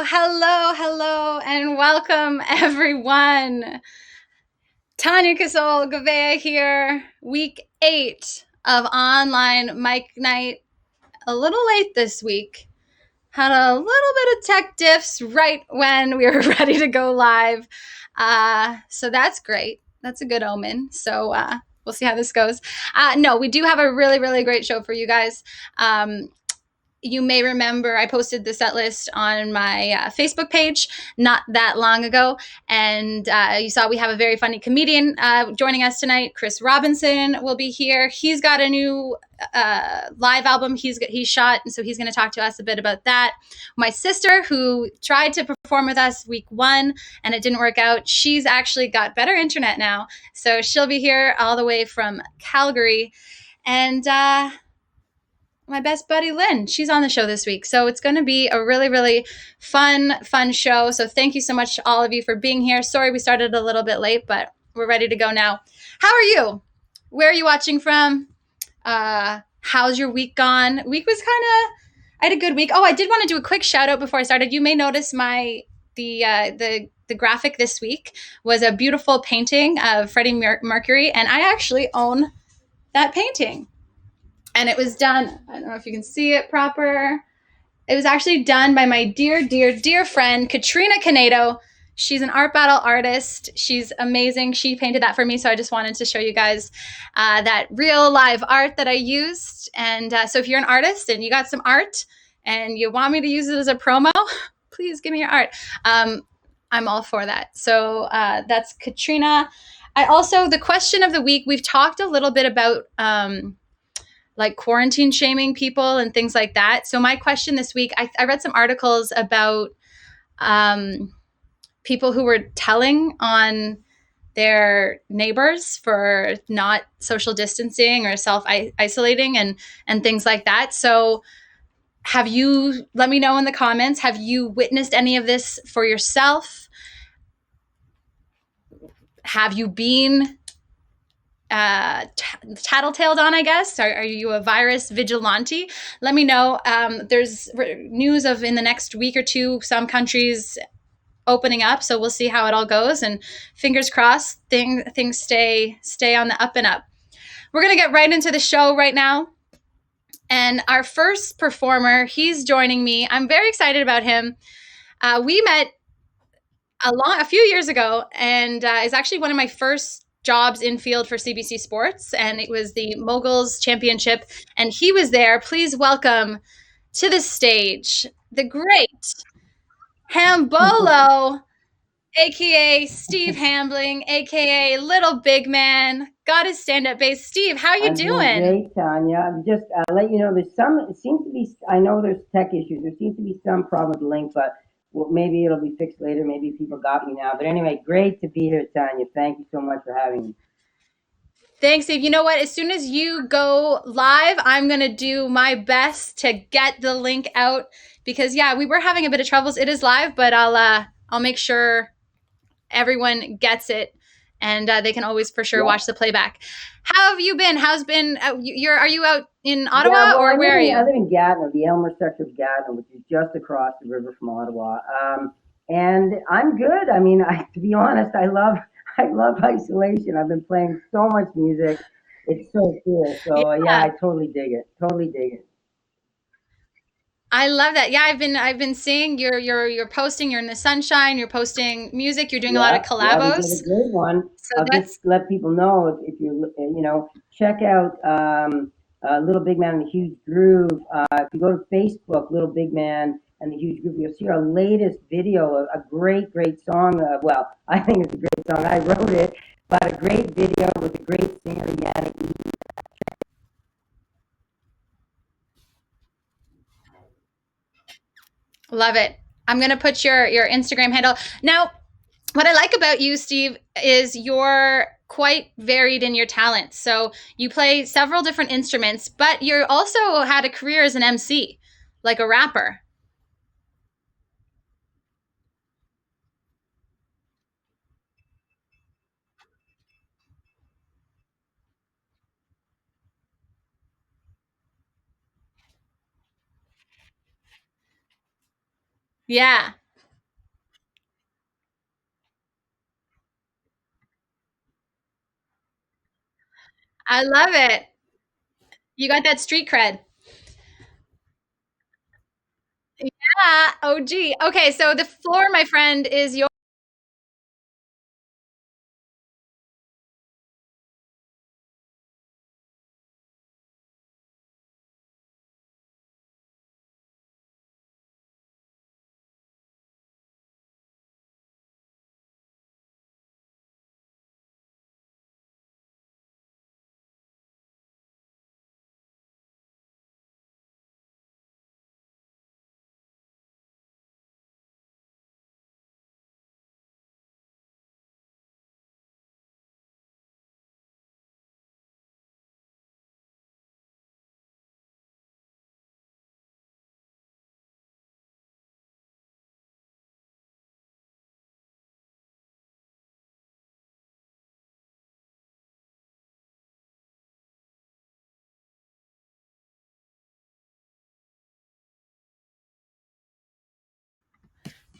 Hello, and welcome everyone. Tanya Casole-Gouveia here, week 8 of online mic night. A little late this week. Had a little bit of tech diffs right when we were ready to go live. So that's great. That's a good omen. So we'll see how this goes. No, we do have a really, really great show for you guys. You may remember I posted the set list on my Facebook page not that long ago, and you saw we have a very funny comedian joining us tonight. Chris Robinson will be here. He's got a new live album he's shot, and so he's going to talk to us a bit about that. My sister, who tried to perform with us week 1 and it didn't work out, she's actually got better internet now, so she'll be here all the way from Calgary. And my best buddy Lynn, she's on the show this week. So it's going to be a really, really fun show. So thank you so much to all of you for being here. Sorry we started a little bit late, but we're ready to go now. How are you? Where are you watching from? How's your week gone? Week was I had a good week. Oh, I did want to do a quick shout out before I started. You may notice the graphic this week was a beautiful painting of Freddie Mercury, and I actually own that painting. And it was done, I don't know if you can see it proper. It was actually done by my dear friend, Katrina Canedo. She's an art battle artist. She's amazing. She painted that for me, so I just wanted to show you guys that real live art that I used. And so if you're an artist and you got some art and you want me to use it as a promo, please give me your art. I'm all for that. So that's Katrina. The question of the week, we've talked a little bit about like quarantine shaming people and things like that. So my question this week, I read some articles about people who were telling on their neighbors for not social distancing or self-isolating and things like that. So let me know in the comments, have you witnessed any of this for yourself? Have you been tattletaled on, I guess? Are you a virus vigilante? Let me know. There's news of in the next week or two, some countries opening up, so we'll see how it all goes, and fingers crossed things stay on the up and up. We're going to get right into the show right now. And our first performer, he's joining me. I'm very excited about him. We met a few years ago, and is actually one of my first jobs in field for CBC Sports, and it was the Moguls Championship, and he was there. Please welcome to the stage the great Hambolo, aka Steve Hambling, aka Little Big Man. Got his stand-up bass. Steve, how you doing? Great, Tanya. I'm just let you know it seems to be, I know there's tech issues. There seems to be some problem with the link, but well, maybe it'll be fixed later. Maybe people got me now. But anyway, great to be here, Tanya. Thank you so much for having me. Thanks, Steve. You know what? As soon as you go live, I'm going to do my best to get the link out because, yeah, we were having a bit of troubles. It is live, but I'll make sure everyone gets it, and they can always for sure watch the playback. How have you been? How's been? Are you out in Ottawa or where are you? I live in Gatineau, the Elmer sector of Gatineau, which is just across the river from Ottawa. And I'm good. I mean, to be honest, I love isolation. I've been playing so much music. It's so cool. So yeah, I totally dig it. Totally dig it. I love that. Yeah, I've been seeing you're posting. You're in the sunshine. You're posting music. You're doing a lot of collabos. That's a great one. So just let people know if you check out Little Big Man and the Huge Groove. If you go to Facebook, Little Big Man and the Huge Groove, you'll see our latest video. A great song. Well, I think it's a great song. I wrote it, but a great video with a great singer, Yannick. Love it. I'm going to put your Instagram handle. Now, what I like about you, Steve, is you're quite varied in your talents. So you play several different instruments, but you also had a career as an MC, like a rapper. Yeah. I love it. You got that street cred. Yeah. Oh, gee. Okay. So the floor, my friend, is your.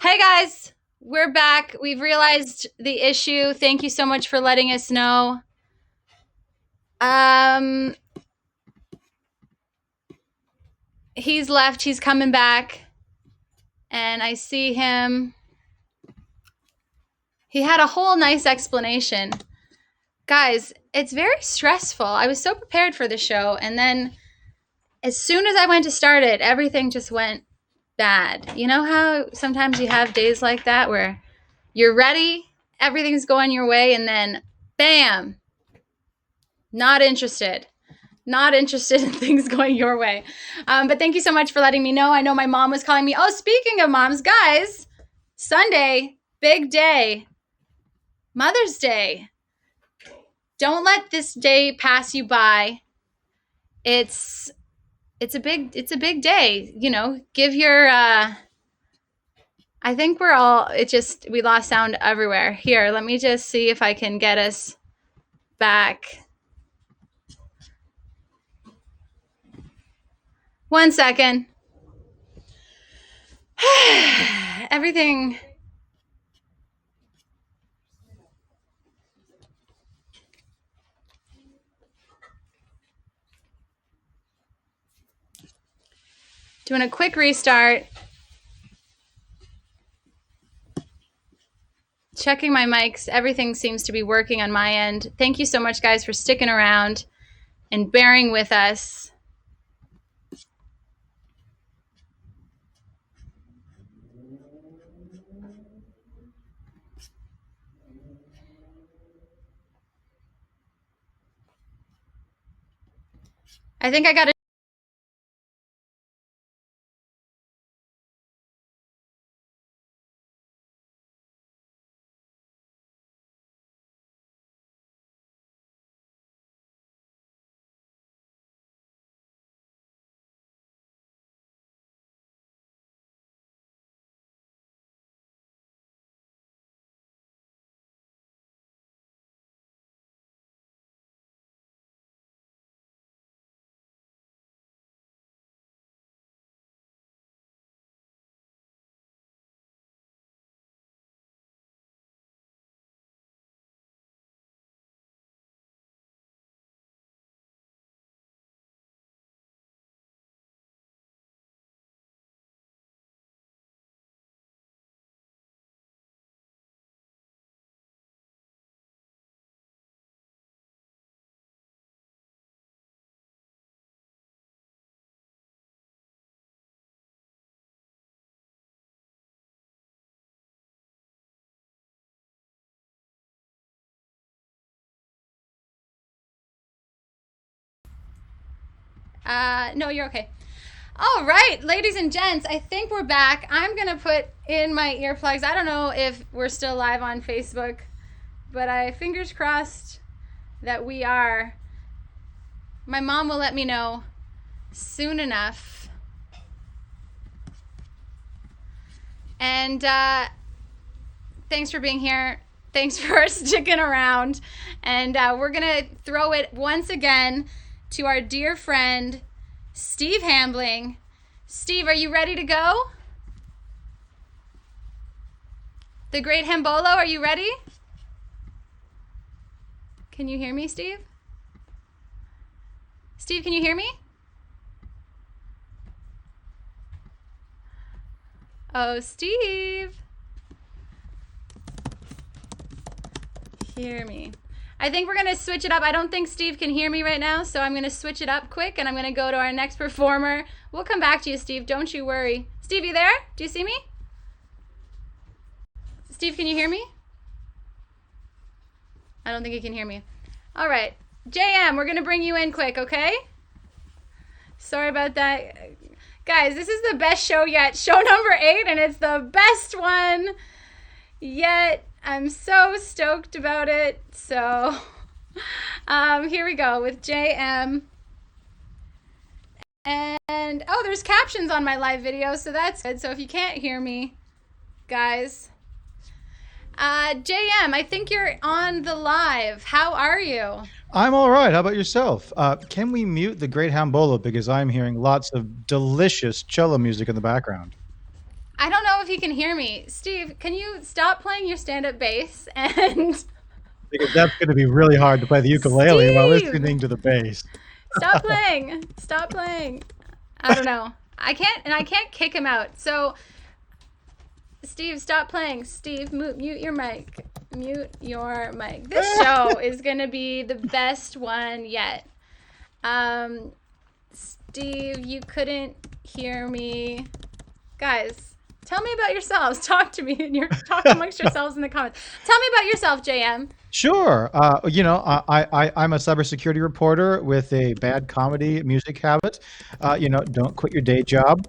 Hey, guys. We're back. We've realized the issue. Thank you so much for letting us know. Um, he's left. He's coming back. And I see him. He had a whole nice explanation. Guys, it's very stressful. I was so prepared for the show. And then as soon as I went to start it, everything just went bad. You know how sometimes you have days like that where you're ready, everything's going your way, and then bam, not interested. Not interested in things going your way. But thank you so much for letting me know. I know my mom was calling me. Oh, speaking of moms, guys, Sunday, big day, Mother's Day. Don't let this day pass you by. It's it's a big day. You know, give your I think we're all it just we lost sound everywhere. Here, let me just see if I can get us back. 1 second. Everything. Doing a quick restart. Checking my mics. Everything seems to be working on my end. Thank you so much, guys, for sticking around and bearing with us. I think I got it. No, you're okay. All right, ladies and gents, I think we're back. I'm going to put in my earplugs. I don't know if we're still live on Facebook, but I fingers crossed that we are. My mom will let me know soon enough. And thanks for being here. Thanks for sticking around. And we're going to throw it once again to our dear friend, Steve Hambling. Steve, are you ready to go? The Great Hambolo, are you ready? Can you hear me, Steve? Steve, can you hear me? Oh, Steve. Hear me. I think we're going to switch it up. I don't think Steve can hear me right now, so I'm going to switch it up quick, and I'm going to go to our next performer. We'll come back to you, Steve. Don't you worry. Steve, you there? Do you see me? Steve, can you hear me? I don't think he can hear me. All right. JM, we're going to bring you in quick, okay? Sorry about that. Guys, this is the best show yet. Show number 8, and it's the best one yet. I'm so stoked about it. So here we go with JM. And oh, there's captions on my live video, so that's good. So if you can't hear me, guys. JM, I think you're on the live. How are you? I'm all right. How about yourself? Can we mute the Great Hambolo because I'm hearing lots of delicious cello music in the background? I don't know if you can hear me. Steve, can you stop playing your stand-up bass and... Because that's going to be really hard to play the ukulele while listening to the bass. Stop playing. Stop playing. I don't know. I can't kick him out. So, Steve, stop playing. Steve, mute your mic. Mute your mic. This show is going to be the best one yet. Steve, you couldn't hear me. Guys, tell me about yourselves. Talk to me. Talk amongst yourselves in the comments. Tell me about yourself, JM. Sure. I'm a cybersecurity reporter with a bad comedy music habit. Don't quit your day job.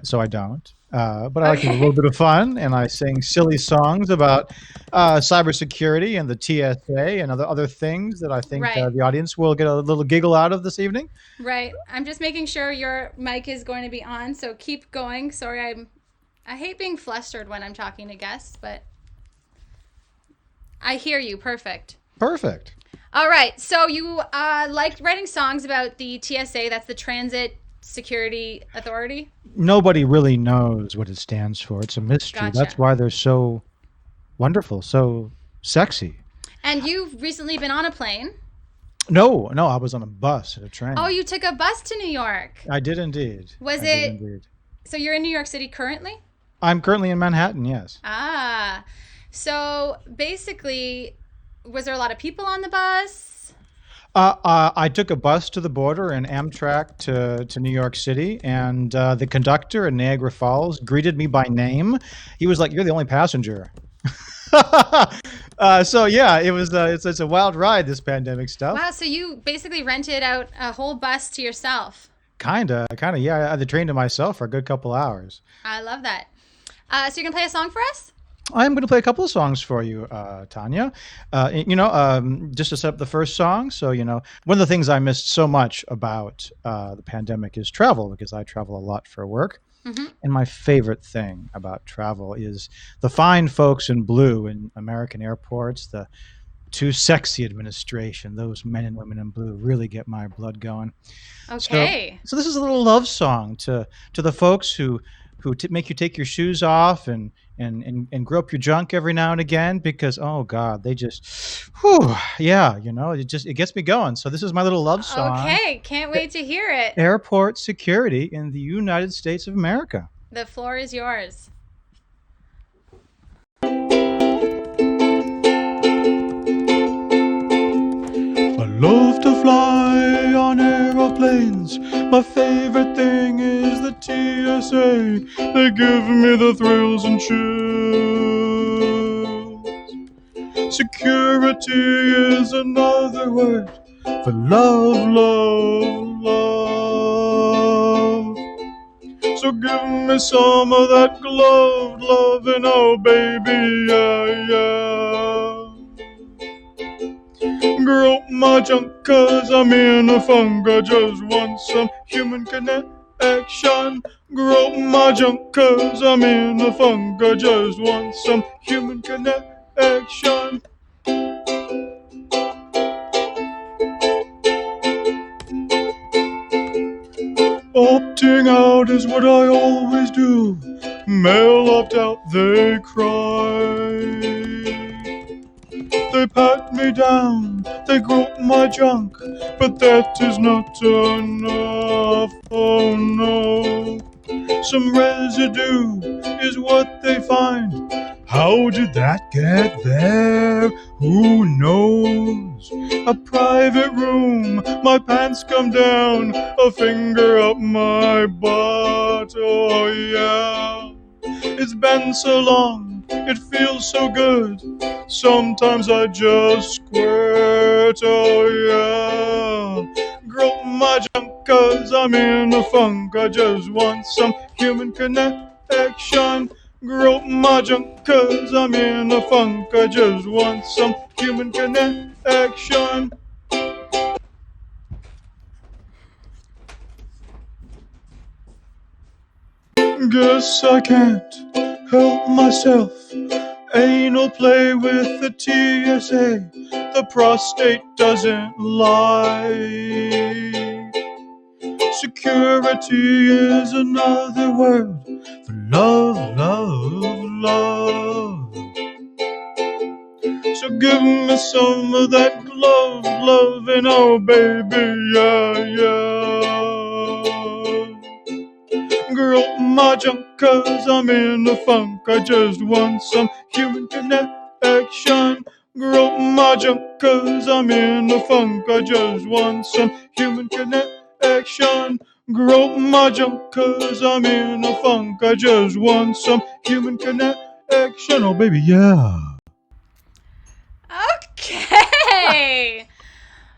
So I don't. But I like to have a little bit of fun, and I sing silly songs about cybersecurity and the TSA and other things that I think the audience will get a little giggle out of this evening. Right. I'm just making sure your mic is going to be on, so keep going. Sorry, I hate being flustered when I'm talking to guests, but I hear you. Perfect. Perfect. All right. So you liked writing songs about the TSA. That's the Transit Security Authority. Nobody really knows what it stands for. It's a mystery. Gotcha. That's why they're so wonderful, so sexy. And you've recently been on a plane. No, I was on a bus at a train. Oh, you took a bus to New York. I did indeed. So you're in New York City currently? I'm currently in Manhattan, yes. So basically, was there a lot of people on the bus? I took a bus to the border and Amtrak to New York City, and the conductor in Niagara Falls greeted me by name. He was like, "You're the only passenger." So yeah, it was. It's a wild ride, this pandemic stuff. Wow. So you basically rented out a whole bus to yourself. Kinda. Yeah, I had the train to myself for a good couple hours. I love that. So you can play a song for us? I'm going to play a couple of songs for you, Tanya. Just to set up the first song. So, one of the things I missed so much about the pandemic is travel, because I travel a lot for work. Mm-hmm. And my favorite thing about travel is the fine folks in blue in American airports, the too sexy administration. Those men and women in blue really get my blood going. Okay. So this is a little love song to the folks who make you take your shoes off and grope your junk every now and again, because oh god, they just it gets me going. So this is my little love song. Okay, can't wait to hear it. Airport security in the United States of America. The floor is yours. I love to fly on aeroplanes. My favorite thing is the TSA. They give me the thrills and chills. Security is another word for love, love, love. So give me some of that gloved loving, oh baby, yeah, yeah. Grope my junk 'cause I'm in a funk. I just want some human connection. Grope my junk 'cause I'm in a funk. I just want some human connection. Opting out is what I always do. Male opt out, they cry. They pat me down They grow my junk, but that is not enough. Oh no. Some residue is what they find. How did that get there? Who knows? A private room, my pants come down, a finger up my butt. Oh yeah. It's been so long, it feels so good. Sometimes I just squirt. Oh yeah. Grow my junk 'cause I'm in a funk. I just want some human connection. Grow my junk 'cause I'm in a funk. I just want some human connection. Guess I can't help myself. Anal play with the TSA. The prostate doesn't lie. Security is another word for love, love, love. So give me some of that love, love, and oh baby, yeah, yeah. Girl, my junk 'cause I'm in a funk. I just want some human connection. Girl, my junk 'cause I'm in a funk. I just want some human connection. Grow my junk 'cause I'm in a funk. I just want some human connection. Oh baby, yeah. Okay.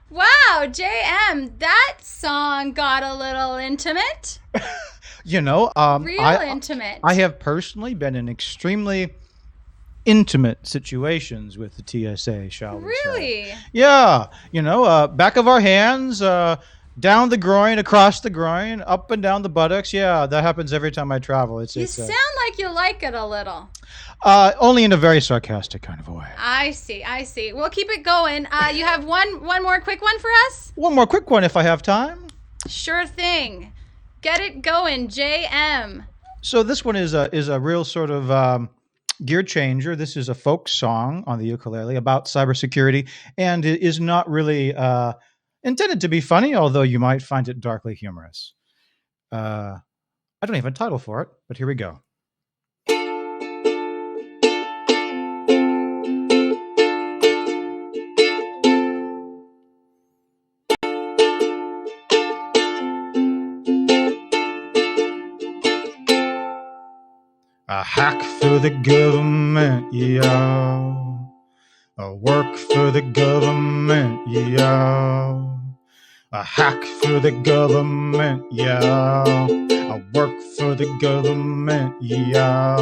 Wow, JM, that song got a little intimate. Real intimate. I have personally been in extremely intimate situations with the TSA, shall we say. Really? Yeah. Back of our hands, down the groin, across the groin, up and down the buttocks. Yeah, that happens every time I travel. You sound like you like it a little. Only in a very sarcastic kind of a way. I see. We'll keep it going. You have one more quick one for us? One more quick one if I have time. Sure thing. Get it going, JM. So this one is a real sort of gear changer. This is a folk song on the ukulele about cybersecurity, and it is not really intended to be funny, although you might find it darkly humorous. I don't have a title for it, but here we go. I hack for the government, yeah. I work for the government, yeah. I hack for the government, yeah. I work for the government, yeah.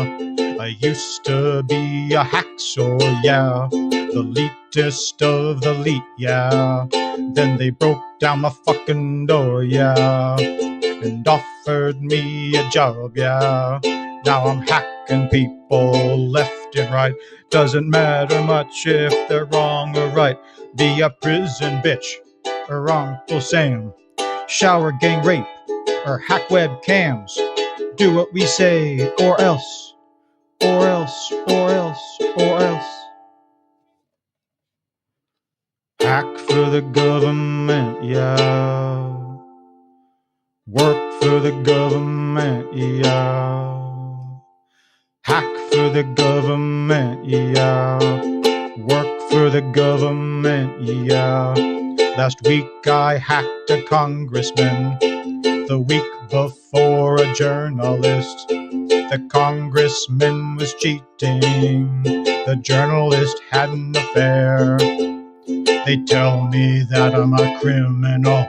I used to be a hacksaw, yeah. The elitist of the elite, yeah. Then they broke down my fucking door, yeah. And offered me a job, yeah. Now I'm hacking people left and right. Doesn't matter much if they're wrong or right. Be a prison bitch or Uncle Sam. Shower gang rape or hack webcams. Do what we say or else. Or else, or else, or else. Hack for the government, yeah. Work for the government, yeah. Hack for the government, yeah. Work for the government, yeah. Last week I hacked a congressman. The week before a journalist. The congressman was cheating. The journalist had an affair. They tell me that I'm a criminal.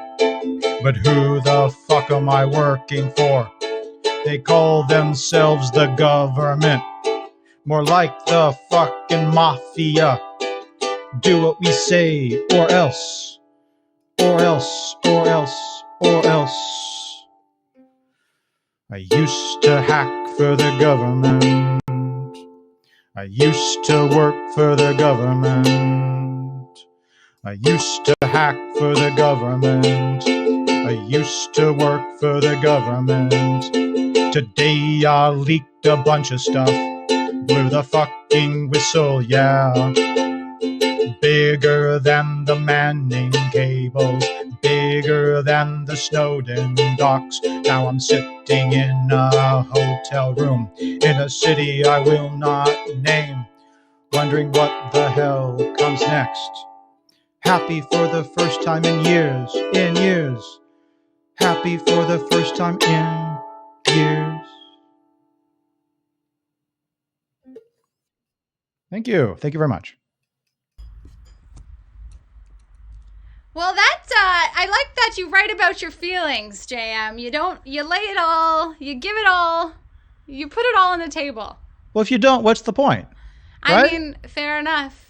But who the fuck am I working for? They call themselves the government. More like the fucking mafia. Do what we say or else. Or else, or else, or else. I used to hack for the government. I used to work for the government. I used to hack for the government. I used to work for the government. Today I leaked a bunch of stuff. Blew the fucking whistle, yeah. bigger than the Manning cables, bigger than the Snowden docks. Now I'm sitting in a hotel room in a city I will not name, wondering what the hell comes next. Happy for the first time in years, Happy for the first time in years. Thank you. Thank you very much. Well, I like that you write about your feelings, JM. You lay it all, you give it all, you put it all on the table. Well, if you don't, what's the point? Right? I mean, fair enough.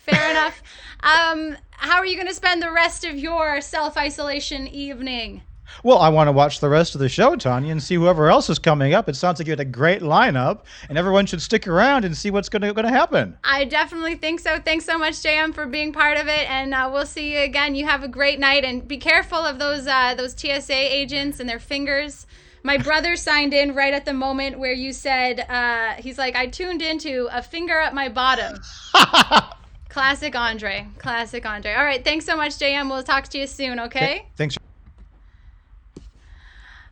How are you going to spend the rest of your self-isolation evening? Well, I want to watch the rest of the show, Tanya, and see whoever else is coming up. It sounds like you had a great lineup, and everyone should stick around and see what's going to happen. I definitely think so. Thanks so much, JM, for being part of it, and we'll see you again. You have a great night, and be careful of those TSA agents and their fingers. My brother signed in right at the moment where you said, he's like, I tuned into a finger up my bottom. Classic Andre. All right, thanks so much, JM. We'll talk to you soon, okay? Thanks.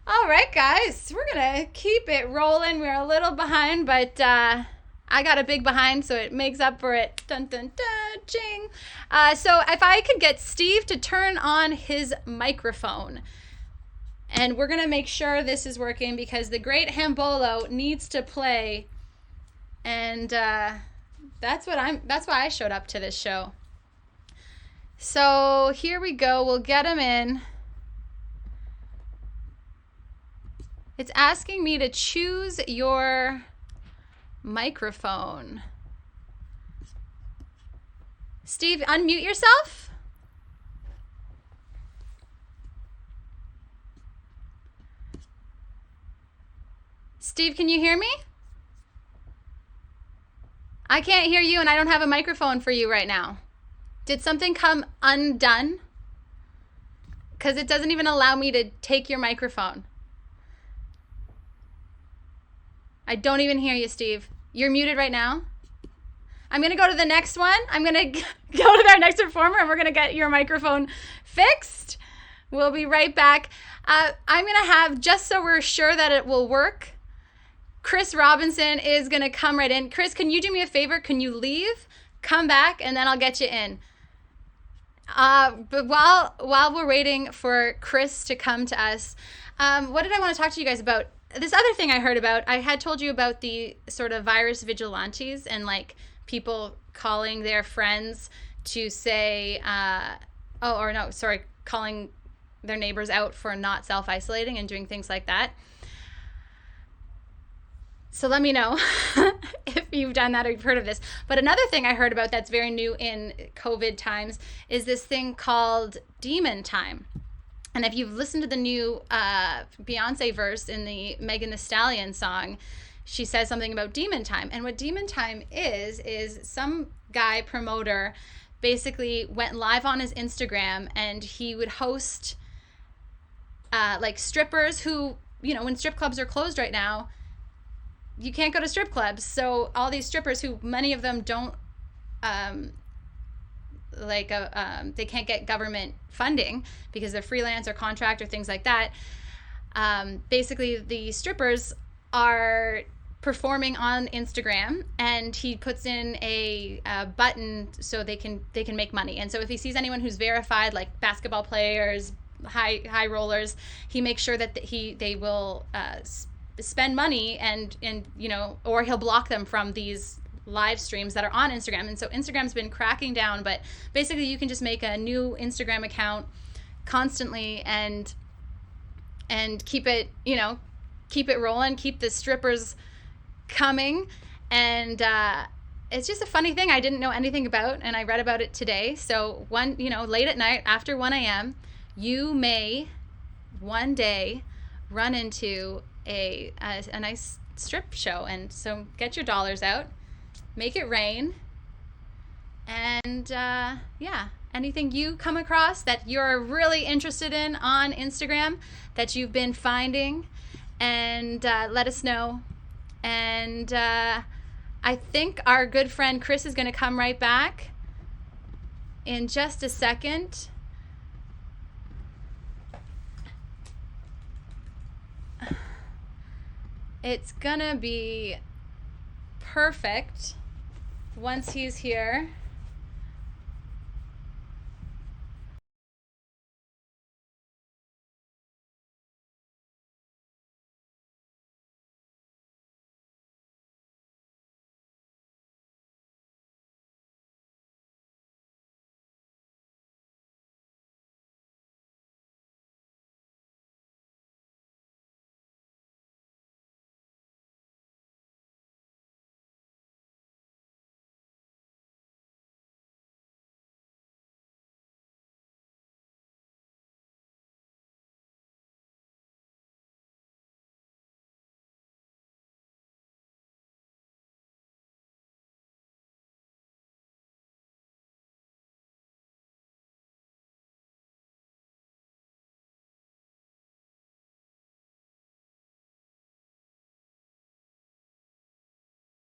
All right, guys, we're going to keep it rolling. We're a little behind, but I got a big behind, so it makes up for it. Dun, dun, dun, ching. So if I could get Steve to turn on his microphone, and we're going to make sure this is working because the great Hambolo needs to play, and that's why I showed up to this show. So here we go. We'll get him in. It's asking me to choose your microphone. Steve, unmute yourself. Steve, can you hear me? I can't hear you, and I don't have a microphone for you right now. Did something come undone? Because it doesn't even allow me to take your microphone. I don't even hear you, Steve. You're muted right now. I'm going to go to the next one. I'm going to go to our next performer, and we're going to get your microphone fixed. We'll be right back. I'm going to have, just so we're sure that it will work, Chris Robinson is going to come right in. Chris, can you do me a favor? Can you leave, come back, and then I'll get you in. But while we're waiting for Chris to come to us, what did I want to talk to you guys about? This other thing I heard about, I had told you about the sort of virus vigilantes and like people calling their friends to say, calling their neighbors out for not self-isolating and doing things like that. So let me know if you've done that or you've heard of this. But another thing I heard about that's very new in COVID times is this thing called demon time. And if you've listened to the new Beyonce verse in the Megan Thee Stallion song, she says something about demon time. And what demon time is some guy promoter basically went live on his Instagram, and he would host like strippers who, you know, when strip clubs are closed right now, you can't go to strip clubs. So all these strippers who many of them don't they can't get government funding because they're freelance or contract or things like that. Basically, the strippers are performing on Instagram, and he puts in a button so they can make money. And so if he sees anyone who's verified, like basketball players, high rollers, he makes sure that they will spend money and you know, or he'll block them from these live streams that are on Instagram. And so Instagram's been cracking down, but basically you can just make a new Instagram account constantly and keep it, you know, keep it rolling, keep the strippers coming. And it's just a funny thing I didn't know anything about, and I read about it today. So late at night after 1 a.m., you may one day run into a nice strip show. And so get your dollars out, make it rain, and anything you come across that you're really interested in on Instagram that you've been finding, and let us know. And I think our good friend Chris is going to come right back. in just a second. It's gonna be perfect once he's here.